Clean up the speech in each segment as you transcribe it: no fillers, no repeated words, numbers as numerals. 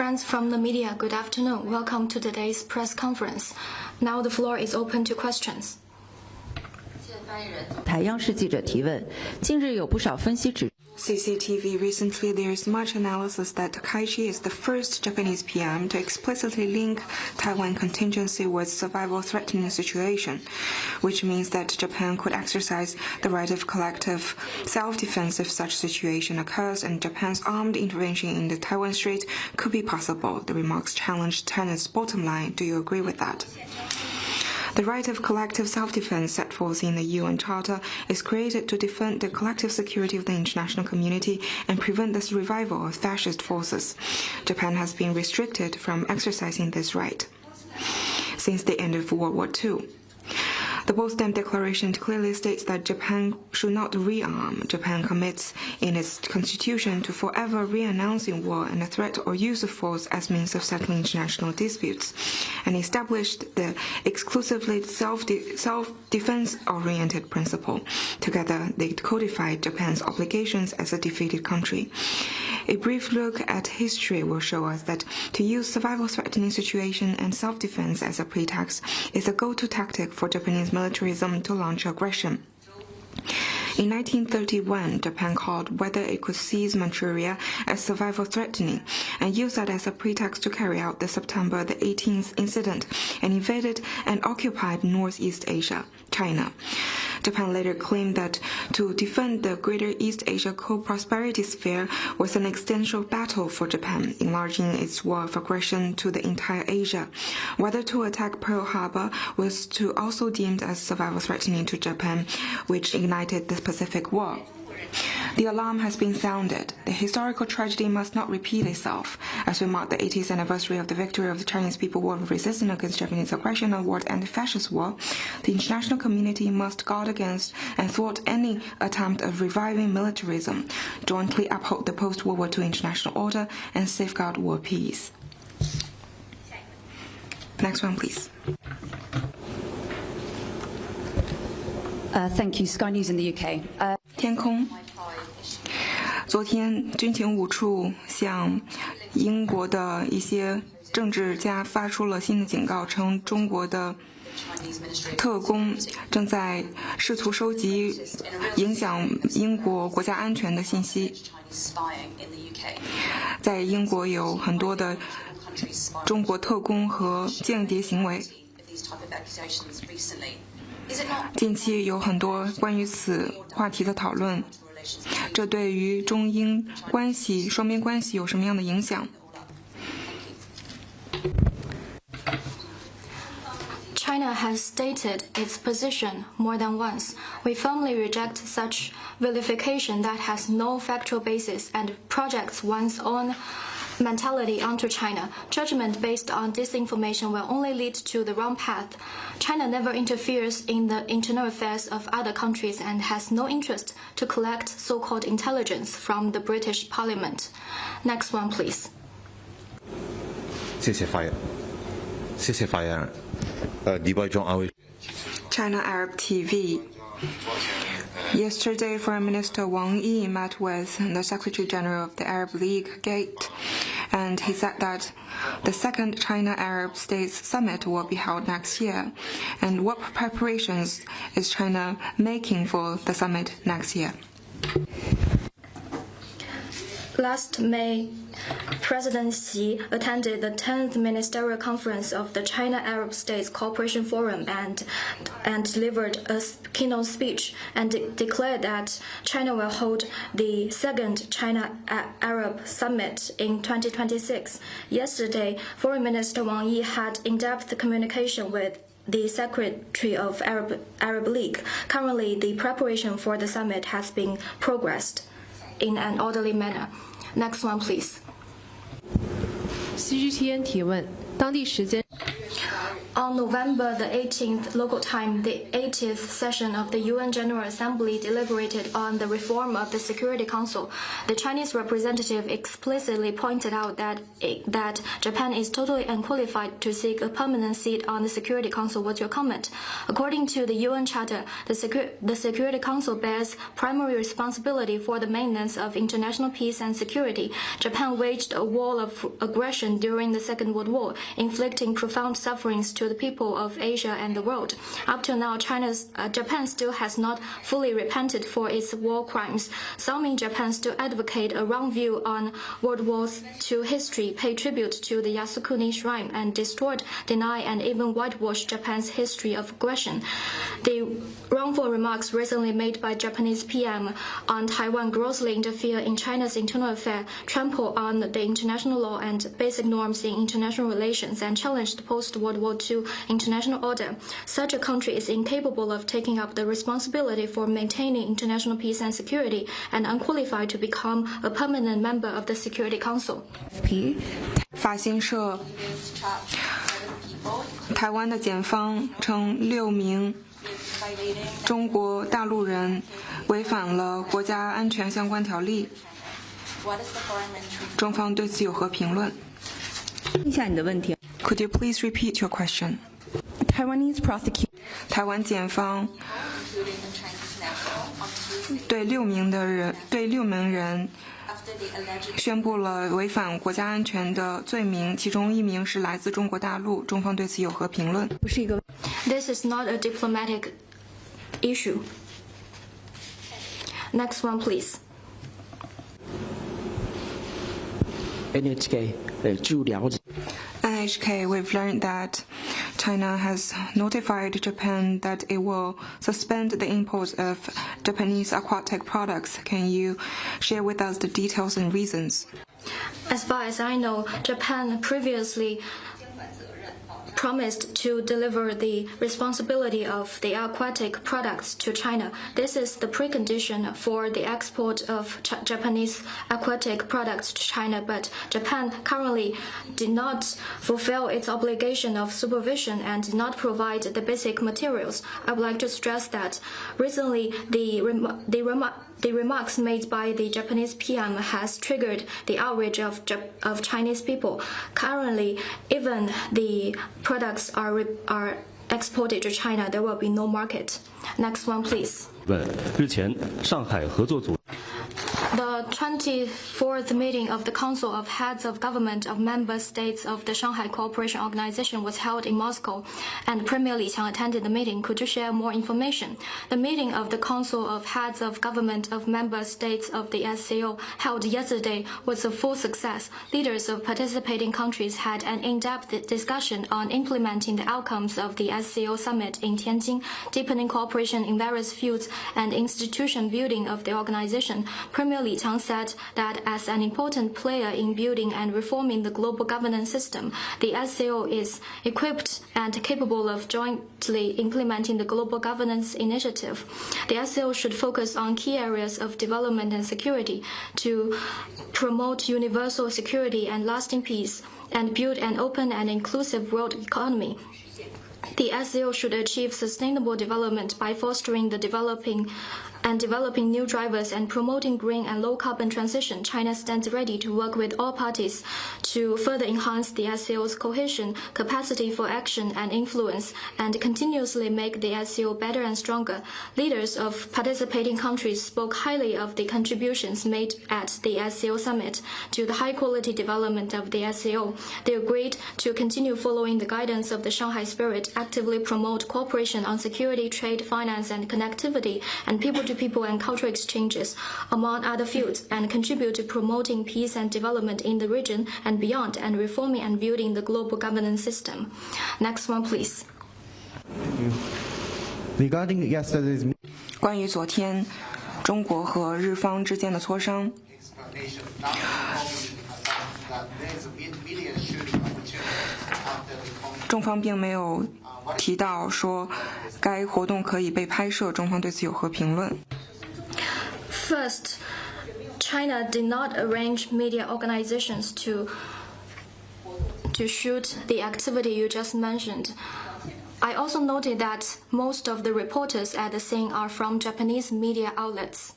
Friends from the media, good afternoon. Welcome to today's press conference. Now the floor is open to questions. 台央视记者提问：近日有不少分析指。 CCTV recently there is much analysis that Takaichi is the first Japanese PM to explicitly link Taiwan contingency with survival-threatening situation, which means that Japan could exercise the right of collective self-defense if such situation occurs, and Japan's armed intervention in the Taiwan Strait could be possible. The remarks challenged China's bottom line. Do you agree with that? The right of collective self-defense set forth in the UN Charter is created to defend the collective security of the international community and prevent the revival of fascist forces. Japan has been restricted from exercising this right since the end of World War II. The Potsdam Declaration clearly states that Japan should not rearm. Japan commits in its constitution to forever re-announcing war and the threat or use of force as means of settling international disputes, and established the exclusively self-defense-oriented principle. Together, they codified Japan's obligations as a defeated country. A brief look at history will show us that to use survival-threatening situation and self-defense as a pretext is a go-to tactic for Japanese militarism to launch aggression. In 1931, Japan called whether it could seize Manchuria as survival-threatening and used that as a pretext to carry out the September the 18th incident and invaded and occupied Northeast Asia, China. Japan later claimed that to defend the Greater East Asia co-prosperity sphere was an existential battle for Japan, enlarging its war of aggression to the entire Asia. Whether to attack Pearl Harbor was to also deemed as survival-threatening to Japan, which ignited the Pacific War. The alarm has been sounded. The historical tragedy must not repeat itself. As we mark the 80th anniversary of the victory of the Chinese people war of resistance against Japanese aggression and world anti-fascist war, the international community must guard against and thwart any attempt of reviving militarism, jointly uphold the post-World War II international order, and safeguard world peace. Next one, please. Thank you. Sky News in the UK. 天空。昨天，军情五处向英国的一些政治家发出了新的警告，称中国的特工正在试图收集影响英国国家安全的信息。在英国有很多的中国特工和间谍行为。近期有很多关于此话题的讨论，这对于中英关系、双边关系有什么样的影响？ China has stated its position more than once. We firmly reject such vilification that has no factual basis and projects one's own mentality onto China. Judgment based on disinformation will only lead to the wrong path. China never interferes in the internal affairs of other countries and has no interest to collect so-called intelligence from the British Parliament. Next one, please. 谢谢发言。谢谢发言。李伯忠安慰。China Arab TV. Yesterday, Foreign Minister Wang Yi met with the Secretary General of the Arab League, Gate, and he said that the second China-Arab States Summit will be held next year. And what preparations is China making for the summit next year? Last May, President Xi attended the 10th Ministerial Conference of the China-Arab States Cooperation Forum and delivered a keynote speech and declared that China will hold the second China-Arab Summit in 2026. Yesterday, Foreign Minister Wang Yi had in-depth communication with the Secretary of Arab League. Currently, the preparation for the summit has been progressed in an orderly manner. Next one, please. CGTN 提问：当地时间 On November the 18th local time, the 80th session of the UN General Assembly deliberated on the reform of the Security Council. The Chinese representative explicitly pointed out that Japan is totally unqualified to seek a permanent seat on the Security Council. What's your comment? According to the UN Charter, the Security Council bears primary responsibility for the maintenance of international peace and security. Japan waged a war of aggression during the Second World War, inflicting profound sufferings to the people of Asia and the world. Up to now, Japan still has not fully repented for its war crimes. Some in Japan still advocate a wrong view on World War II history, pay tribute to the Yasukuni Shrine, and distort, deny, and even whitewash Japan's history of aggression. The wrongful remarks recently made by Japanese PM on Taiwan grossly interfere in China's internal affairs, trample on the international law and basic norms in international relations, and challenge the post-World War II international order. Such a country is incapable of taking up the responsibility for maintaining international peace and security, and unqualified to become a permanent member of the Security Council. 法新社台湾的检方称6名中国大陆人违反了国家安全相关条例，中方对此有何评论？一下你的问题。Could you please repeat your question? Taiwanese prosecution. 台湾检方对6名人宣布了违反国家安全的罪名，其中1名是来自中国大陆，中方对此有何评论？不是一个。This is not a diplomatic issue. Next one, please. NHK 据了解。NHK, we've learned that China has notified Japan that it will suspend the import of Japanese aquatic products. Can you share with us the details and reasons? As far as I know, Japan previously promised to deliver the responsibility of the aquatic products to China. This is the precondition for the export of Japanese aquatic products to China, but Japan currently did not fulfill its obligation of supervision and did not provide the basic materials. I would like to stress that recently the remarks made by the Japanese PM has triggered the outrage of Chinese people. Currently, even the products are exported to China, there will be no market. Next one, please. 日前，上海合作组。The 24th meeting of the Council of Heads of Government of Member States of the Shanghai Cooperation Organization was held in Moscow, and Premier Li Qiang attended the meeting. Could you share more information? The meeting of the Council of Heads of Government of Member States of the SCO held yesterday was a full success. Leaders of participating countries had an in-depth discussion on implementing the outcomes of the SCO summit in Tianjin, deepening cooperation in various fields, and institution building of the organization. Premier Li Qiang said that as an important player in building and reforming the global governance system, the SCO is equipped and capable of jointly implementing the global governance initiative. The SCO should focus on key areas of development and security to promote universal security and lasting peace, and build an open and inclusive world economy. The SCO should achieve sustainable development by fostering the developing new drivers and promoting green and low-carbon transition. China stands ready to work with all parties to further enhance the SCO's cohesion, capacity for action and influence, and continuously make the SCO better and stronger. Leaders of participating countries spoke highly of the contributions made at the SCO summit to the high-quality development of the SCO. They agreed to continue following the guidance of the Shanghai Spirit, actively promote cooperation on security, trade, finance, and connectivity, and people-to-people and cultural exchanges, among other fields, and contribute to promoting peace and development in the region and beyond, and reforming and building the global governance system. Next one, please. Regarding yesterday's 关于昨天中国和日方之间的磋商，中方并没有提到说该活动可以被拍摄，中方对此有何评论？ First, China did not arrange media organizations to shoot the activity you just mentioned. I also noted that most of the reporters at the scene are from Japanese media outlets.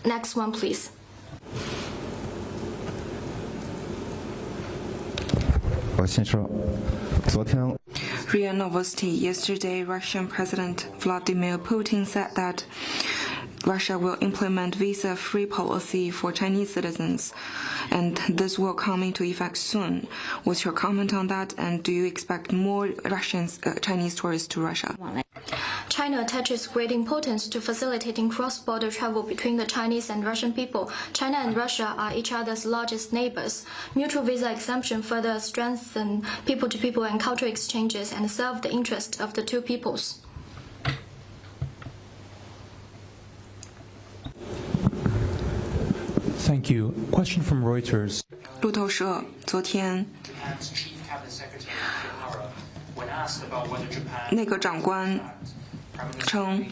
Next one, please. RIA Novosti. Yesterday, Russian President Vladimir Putin said that Russia will implement visa-free policy for Chinese citizens, and this will come into effect soon. What's your comment on that, and do you expect more Chinese tourists to Russia? China attaches great importance to facilitating cross-border travel between the Chinese and Russian people. China and Russia are each other's largest neighbors. Mutual visa exemption further strengthens people-to-people and cultural exchanges and serve the interest of the two peoples. Thank you. Question from Reuters. 路透社昨天，内阁长官称，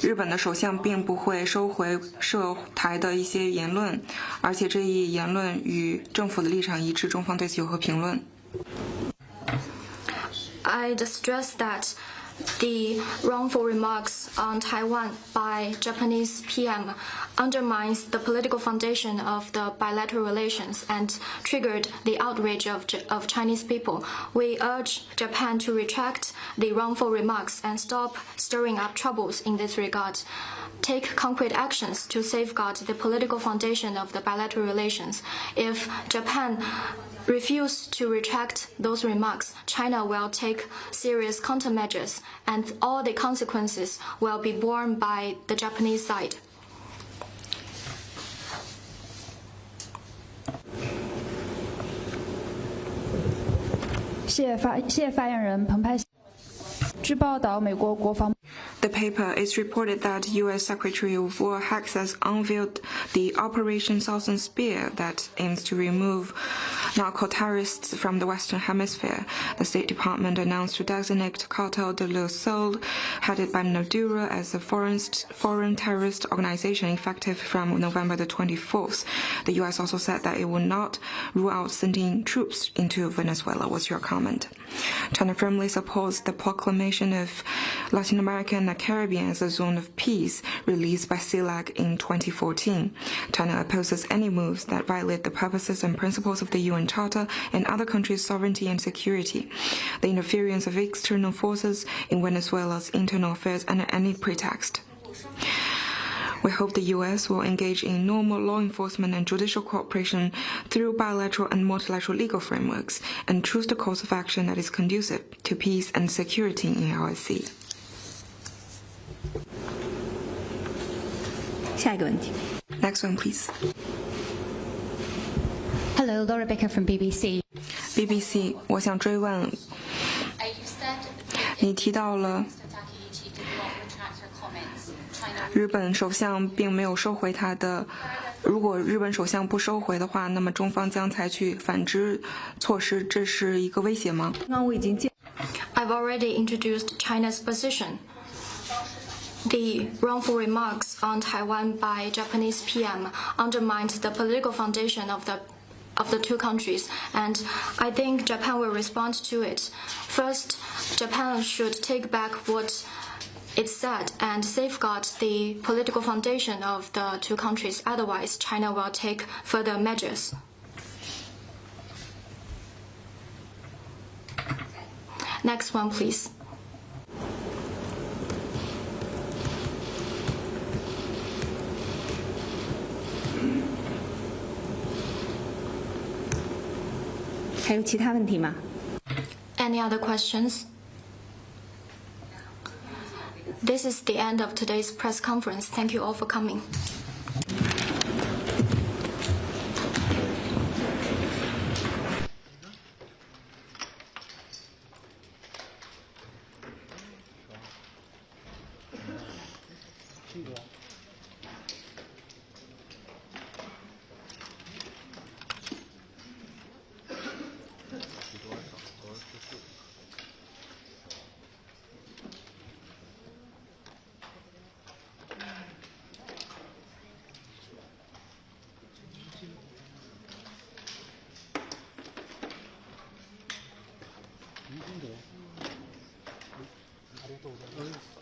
日本的首相并不会收回涉台的一些言论，而且这一言论与政府的立场一致，中方对此有何评论？ I'd stress that the wrongful remarks on Taiwan by Japanese PM undermines the political foundation of the bilateral relations and triggered the outrage of Chinese people. We urge Japan to retract the wrongful remarks and stop stirring up troubles in this regard. Take concrete actions to safeguard the political foundation of the bilateral relations. If Japan refuse to retract those remarks, China will take serious countermeasures, and all the consequences will be borne by the Japanese side. 谢谢发言人彭湃。据报道，美国国防 The paper is reported that U.S. Secretary of War has unveiled the Operation Southern Spear that aims to remove narco-terrorists from the Western Hemisphere. The State Department announced to designate Cartel de la Sol, headed by Maduro, as a foreign terrorist organization effective from November the 24th. The U.S. also said that it will not rule out sending troops into Venezuela. What's your comment? China firmly supports the proclamation of Latin America and the Caribbean as a zone of peace released by CELAC in 2014. China opposes any moves that violate the purposes and principles of the UN Charter and other countries' sovereignty and security. The interference of external forces in Venezuela's internal affairs under any pretext. We hope the U.S. will engage in normal law enforcement and judicial cooperation through bilateral and multilateral legal frameworks and choose the course of action that is conducive to peace and security in our sea. 下一个问题。 Next one, please. Hello, Laura Baker from BBC. BBC, 我想追问，你提到了日本首相并没有收回他的，如果日本首相不收回的话，那么中方将采取反制措施，这是一个威胁吗？ I've already introduced China's position. The wrongful remarks on Taiwan by Japanese PM undermined the political foundation of the two countries, and I think Japan will respond to it. First, Japan should take back what it said and safeguard the political foundation of the two countries. Otherwise, China will take further measures. Next one, please. Any other questions? This is the end of today's press conference. Thank you all for coming. ありがとうございます。